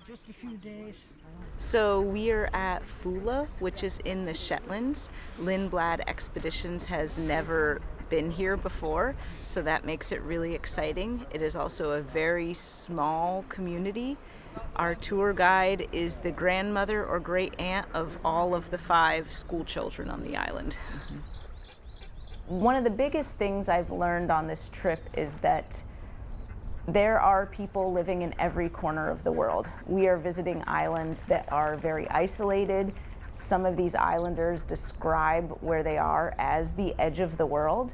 Just a few days. So we are at Foula, which is in the Shetlands. Lindblad Expeditions has never been here before, so that makes it really exciting. It is also a very small community. Our tour guide is the grandmother or great aunt of all of the 5 school children on the island. One of the biggest things I've learned on this trip is that there are people living in every corner of the world. We are visiting islands that are very isolated. Some of these islanders describe where they are as the edge of the world.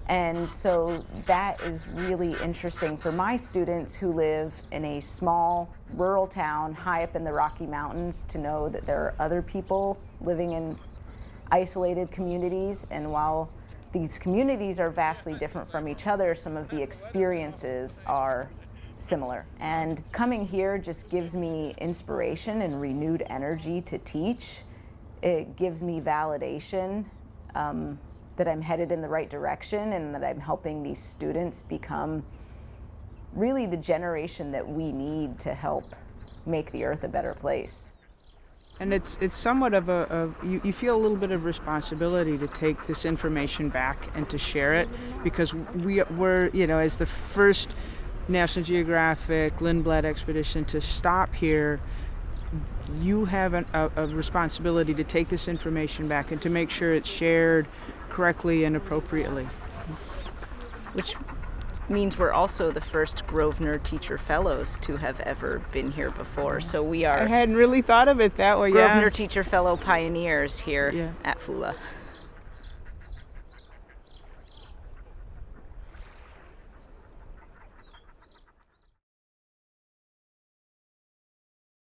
And so that is really interesting for my students who live in a small rural town high up in the Rocky Mountains to know that there are other people living in isolated communities. And while these communities are vastly different from each other, some of the experiences are similar. And coming here just gives me inspiration and renewed energy to teach. It gives me validation that I'm headed in the right direction and that I'm helping these students become really the generation that we need to help make the earth a better place. And it's somewhat of you feel a little bit of responsibility to take this information back and to share it, because we're as the first National Geographic-Lindblad expedition to stop here, you have a responsibility to take this information back and to make sure it's shared correctly and appropriately. Which means we're also the first Grosvenor teacher fellows to have ever been here before. So we are I hadn't really thought of it that way. Grosvenor teacher fellow pioneers here at Foula.